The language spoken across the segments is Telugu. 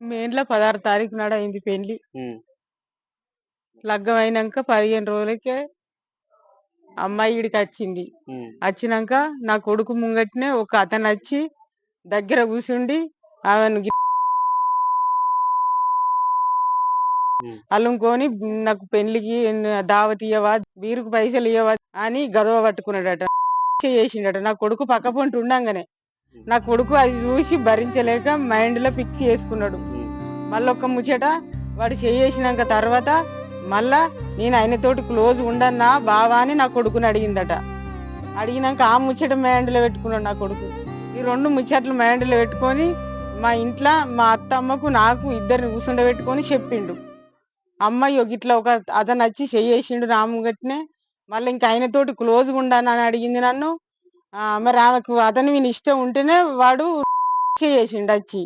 మేలో 16 తారీఖు నాడు అయింది పెళ్లి. హ్మ్. లగ్గం అయినాక 15 రోజులకే అమ్మాయి ఈడికొచ్చింది. హ్మ్. వచ్చినాక నా కొడుకు ముంగట్నే ఒక అతను వచ్చి దగ్గర కూర్చుండి ఆమెను హ్మ్. అల్లుకొని నాకు పెళ్లికి దావత్ ఇయ్యవా, బీరుకు పైసలు ఇయ్యవా అని గదవ పట్టుకున్నాడట. చేసిండట. నా కొడుకు పక్క పొంటి ఉండంగానే నా కొడుకు అది చూసి భరించలేక మైండ్ లో ఫిక్స్ చేసుకున్నాడు. మళ్ళొక్క ముచ్చట వాడు చేసినాక తర్వాత మళ్ళా నేను ఆయనతోటి క్లోజ్ ఉండన్నా బావా అని నా కొడుకుని అడిగిందట. అడిగినాక ఆ ముచ్చట మైండ్లో పెట్టుకున్నాడు నా కొడుకు. ఈ 2 ముచ్చట్లు మైండ్లో పెట్టుకొని మా ఇంట్లో మా అత్తమ్మకు నాకు ఇద్దరిని కూర్చుండబెట్టుకొని చెప్పిండు. అమ్మాయి గిట్లా ఒక అతను వచ్చి చేసిండు నా ముంగట్నే, మళ్ళీ ఇంకా ఆయనతోటి క్లోజ్గా ఉండను అని అడిగింది నన్ను. మరి ఆమెకు అతని మీద ఇష్టం ఉంటేనే వాడు చేసిండు వచ్చి,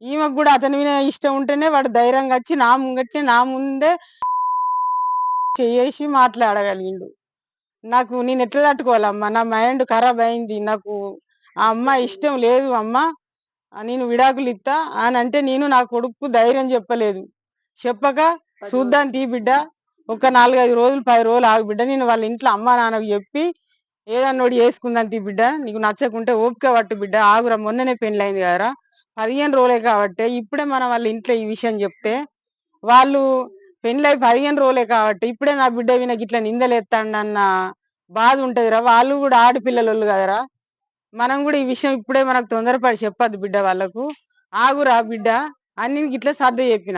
ఈమెకు కూడా అతని మీద ఇష్టం ఉంటేనే వాడు ధైర్యంగా వచ్చి నా ముంగట్నే నా ముందే చేసి మాట్లాడగలిగిండు. నాకు నేను ఎట్లా తట్టుకోవాలమ్మా, నా మైండ్ ఖరాబ్ అయింది. నాకు ఆ అమ్మాయి ఇష్టం లేదు అమ్మా, నేను విడాకులు ఇస్తా అని అంటే నేను నా కొడుకు ధైర్యం చెప్పలేదు. చెప్పక చూద్దాం తీ బిడ్డ, ఒక 4-5 రోజులు 10 రోజులు ఆగు బిడ్డ, నేను వాళ్ళ ఇంట్లో అమ్మా నాన్నకు చెప్పి ఏదన్నోటి చేసుకుందాం తీ బిడ్డ, నీకు నచ్చకుంటే ఓపిక పట్టు బిడ్డ, ఆగురా, మొన్ననే పెళ్ళైంది కదరా, 15 రోజులే కాబట్టి ఇప్పుడే మనం వాళ్ళ ఇంట్లో ఈ విషయం చెప్తే వాళ్ళు పెళ్ళై 15 రోజులే కాబట్టి ఇప్పుడే నా బిడ్డ వినకి ఇట్లా నిందలేస్తాడన్న బాధ ఉంటదిరా. వాళ్ళు కూడా ఆడపిల్లలు కదరా, మనం కూడా ఈ విషయం ఇప్పుడే మనకు తొందరపడి చెప్పద్దు బిడ్డ, వాళ్ళకు ఆగురా బిడ్డ అని ఇట్లా సర్ద చెప్పిన.